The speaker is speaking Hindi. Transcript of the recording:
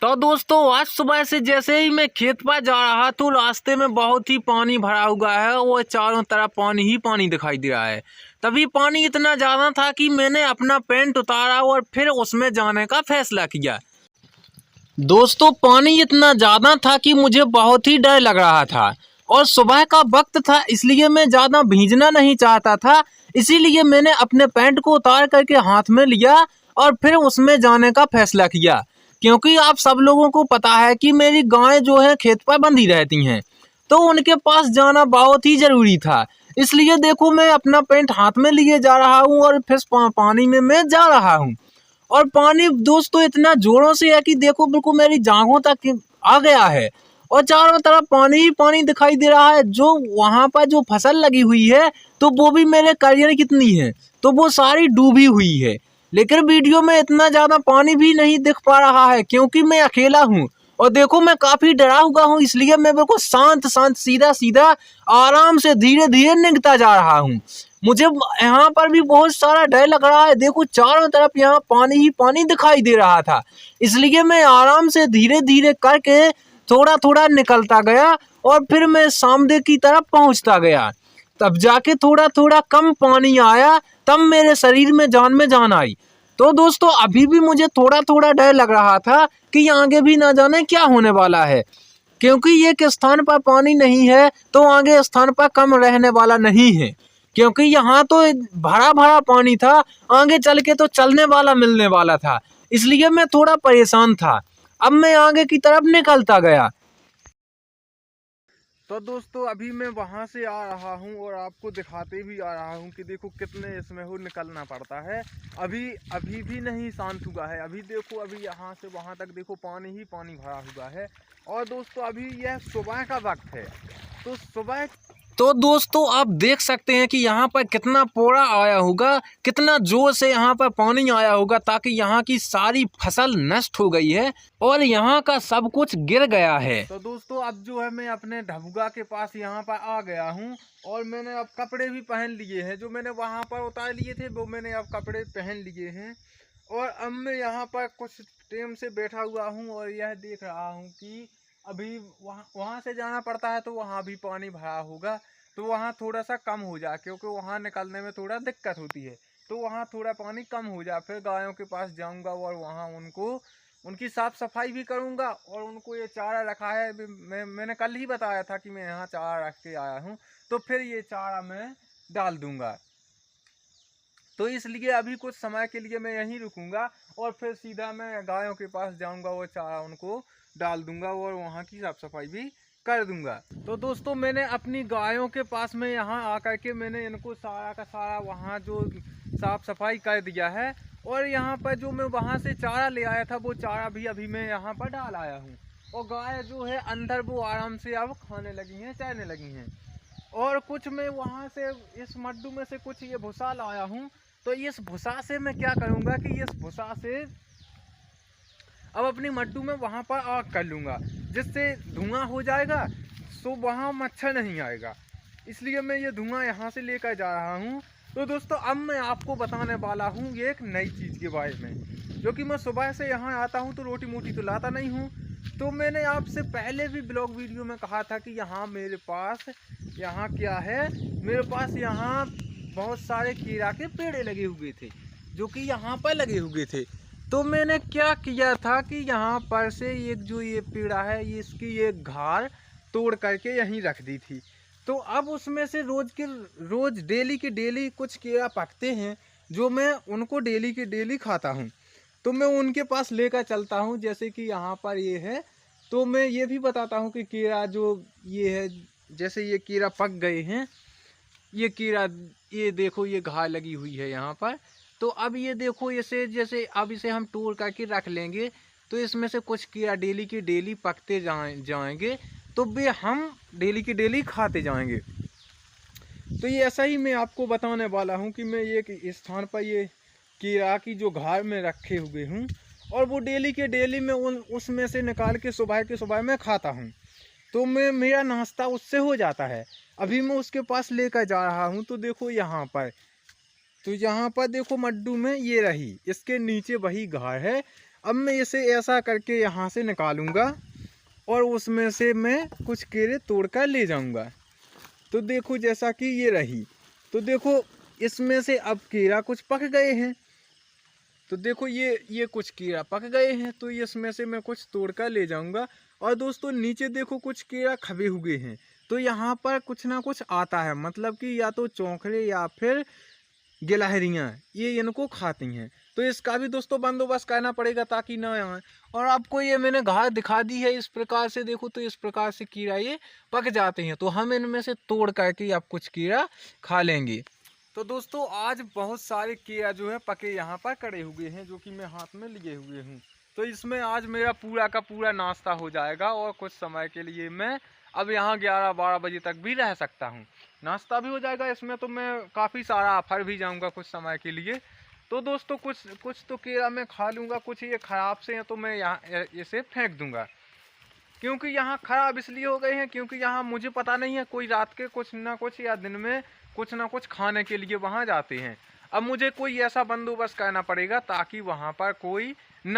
तो दोस्तों आज सुबह से जैसे ही मैं खेत पर जा रहा तो रास्ते में बहुत ही पानी भरा हुआ है और चारों तरफ पानी ही पानी दिखाई दे रहा है। तभी पानी इतना ज़्यादा था कि मैंने अपना पैंट उतारा और फिर उसमें जाने का फैसला किया। दोस्तों पानी इतना ज़्यादा था कि मुझे बहुत ही डर लग रहा था और सुबह का वक्त था, इसलिए मैं ज़्यादा भीगना नहीं चाहता था। इसीलिए मैंने अपने पैंट को उतार करके हाथ में लिया और फिर उसमें जाने का फैसला किया, क्योंकि आप सब लोगों को पता है कि मेरी गायें जो है खेत पर बंधी रहती हैं, तो उनके पास जाना बहुत ही ज़रूरी था। इसलिए देखो मैं अपना पैंट हाथ में लिए जा रहा हूँ और फिर पानी में मैं जा रहा हूँ। और पानी दोस्तों इतना जोरों से है कि देखो बिल्कुल मेरी जांघों तक आ गया है और चारों तरफ पानी ही पानी दिखाई दे रहा है। जो वहाँ पर जो फसल लगी हुई है तो वो भी मेरे करियर कितनी है तो वो सारी डूबी हुई है। लेकिन वीडियो में इतना ज़्यादा पानी भी नहीं दिख पा रहा है क्योंकि मैं अकेला हूँ और देखो मैं काफ़ी डरा हुआ हूँ, इसलिए मैं बिल्कुल शांत शांत सीधा सीधा आराम से धीरे धीरे निकलता जा रहा हूँ। मुझे यहाँ पर भी बहुत सारा डर लग रहा है, देखो चारों तरफ यहाँ पानी ही पानी दिखाई दे रहा था, इसलिए मैं आराम से धीरे धीरे करके थोड़ा थोड़ा निकलता गया और फिर मैं सामने की तरफ पहुँचता गया। तब जाके थोड़ा थोड़ा कम पानी आया, तब मेरे शरीर में जान आई। तो दोस्तों अभी भी मुझे थोड़ा थोड़ा डर लग रहा था कि आगे भी ना जाने क्या होने वाला है, क्योंकि एक स्थान पर पानी नहीं है तो आगे स्थान पर कम रहने वाला नहीं है, क्योंकि यहाँ तो भरा भरा पानी था, आगे चल के तो चलने वाला मिलने वाला था। इसलिए मैं थोड़ा परेशान था। अब मैं आगे की तरफ निकलता गया। तो दोस्तों अभी मैं वहाँ से आ रहा हूँ और आपको दिखाते भी आ रहा हूँ कि देखो कितने इसमें हो निकलना पड़ता है। अभी भी नहीं शांत हुआ है। अभी देखो अभी यहाँ से वहाँ तक देखो पानी ही पानी भरा हुआ है। और दोस्तों अभी यह सुबह का वक्त है तो दोस्तों आप देख सकते हैं कि यहाँ पर कितना पोड़ा आया होगा, कितना जोर से यहाँ पर पानी आया होगा, ताकि यहाँ की सारी फसल नष्ट हो गई है और यहाँ का सब कुछ गिर गया है। तो दोस्तों अब जो है मैं अपने ढबुगा के पास यहाँ पर आ गया हूँ और मैंने अब कपड़े भी पहन लिए हैं। जो मैंने वहाँ पर उतार लिए थे वो मैंने अब कपड़े पहन लिए हैं और अब मैं यहाँ पर कुछ टाइम से बैठा हुआ हूँ और यह देख रहा हूँ कि अभी वहाँ से जाना पड़ता है तो वहाँ भी पानी भरा होगा, तो वहाँ थोड़ा सा कम हो जाए क्योंकि वहाँ निकलने में थोड़ा दिक्कत होती है। तो वहाँ थोड़ा पानी कम हो जाए फिर गायों के पास जाऊँगा और वहाँ उनकी साफ़ सफाई भी करूँगा और उनको ये चारा रखा है। मैंने कल ही बताया था कि मैं यहाँ चारा रख के आया हूँ, तो फिर ये चारा मैं डाल दूँगा। तो इसलिए अभी कुछ समय के लिए मैं यहीं रुकूंगा और फिर सीधा मैं गायों के पास जाऊंगा और चारा उनको डाल दूंगा और वहाँ की साफ सफाई भी कर दूंगा। तो दोस्तों मैंने अपनी गायों के पास में यहाँ आकर के मैंने इनको सारा का सारा वहाँ जो साफ सफाई कर दिया है और यहाँ पर जो मैं वहाँ से चारा ले आया था वो चारा भी अभी मैं यहाँ पर डाल आया हूँ और गाय जो है अंदर वो आराम से अब खाने लगी हैं, चरने लगी हैं। और कुछ मैं वहाँ से इस मड्डू में से कुछ ये भूसा लाया हूँ, तो इस भूसा से मैं क्या करूँगा कि इस भूसा से अब अपनी मड्डू में वहाँ पर आग कर लूँगा, जिससे धुआं हो जाएगा तो वहाँ मच्छर नहीं आएगा। इसलिए मैं ये धुआं यहाँ से लेकर जा रहा हूँ। तो दोस्तों अब मैं आपको बताने वाला हूँ ये एक नई चीज़ के बारे में, जो कि मैं सुबह से यहाँ आता हूँ तो रोटी मोटी तो लाता नहीं हूँ। तो मैंने आपसे पहले भी ब्लॉग वीडियो में कहा था कि यहाँ मेरे पास यहाँ क्या है, मेरे पास यहाँ बहुत सारे केला के पेड़ लगे हुए थे जो कि यहाँ पर लगे हुए थे। तो मैंने क्या किया था कि यहाँ पर से एक जो ये पेड़ा है ये इसकी एक घार तोड़ करके यहीं रख दी थी। तो अब उसमें से रोज डेली के डेली कुछ केला पकते हैं जो मैं उनको डेली के डेली खाता हूँ। तो मैं उनके पास लेकर चलता हूँ, जैसे कि यहाँ पर ये है। तो मैं ये भी बताता हूँ कि केला जो ये है, जैसे ये केला पक गए हैं, ये कीड़ा ये देखो ये घाव लगी हुई है यहाँ पर। तो अब ये देखो इसे जैसे अब इसे हम तोड़ करके रख लेंगे तो इसमें से कुछ कीड़ा डेली की डेली पकते जाएंगे तो वे हम डेली की डेली खाते जाएंगे। तो ये ऐसा ही मैं आपको बताने वाला हूँ कि मैं एक स्थान पर ये कीड़ा की जो घाव में रखे हुए हूँ और वो डेली के डेली में उसमें से निकाल के सुबह के सुबह में खाता हूँ। तो मेरा नाश्ता उससे हो जाता है। अभी मैं उसके पास लेकर जा रहा हूँ। तो देखो यहाँ पर, तो यहाँ पर देखो मड्डू में ये रही, इसके नीचे वही घाव है अब मैं इसे ऐसा करके यहाँ से निकालूंगा और उसमें से मैं कुछ केले तोड़ कर ले जाऊंगा। तो देखो जैसा कि ये रही, तो देखो इसमें से अब केला कुछ पक गए हैं। तो देखो ये कुछ केला पक गए हैं, तो इसमें से मैं कुछ तोड़ कर ले जाऊंगा। और दोस्तों नीचे देखो कुछ केला खबे हुए हैं, तो यहाँ पर कुछ ना कुछ आता है, मतलब कि या तो चौंखड़े या फिर गिलहरियाँ ये इनको खाती हैं। तो इसका भी दोस्तों बंदोबस्त करना पड़ेगा ताकि ना आए। और आपको ये मैंने घास दिखा दी है, इस प्रकार से देखो, तो इस प्रकार से कीड़ा ये पक जाते हैं। तो हम इनमें से तोड़ करके अब कुछ कीड़ा खा लेंगे। तो दोस्तों आज बहुत सारे कीड़ा जो है पके यहाँ पर कड़े हुए हैं, जो कि मैं हाथ में लिए हुए हूँ। तो इसमें आज मेरा पूरा का पूरा नाश्ता हो जाएगा और कुछ समय के लिए मैं अब यहाँ 11-12 बजे तक भी रह सकता हूँ। नाश्ता भी हो जाएगा इसमें, तो मैं काफ़ी सारा फल भी जाऊँगा कुछ समय के लिए। तो दोस्तों कुछ तो केला मैं खा लूँगा, कुछ ये ख़राब से हैं तो मैं यहाँ इसे फेंक दूँगा। क्योंकि यहाँ ख़राब इसलिए हो गए हैं क्योंकि यहाँ मुझे पता नहीं है, कोई रात के कुछ ना कुछ या दिन में कुछ ना कुछ खाने के लिए वहाँ जाते हैं। अब मुझे कोई ऐसा बंदोबस्त करना पड़ेगा ताकि वहाँ पर कोई ना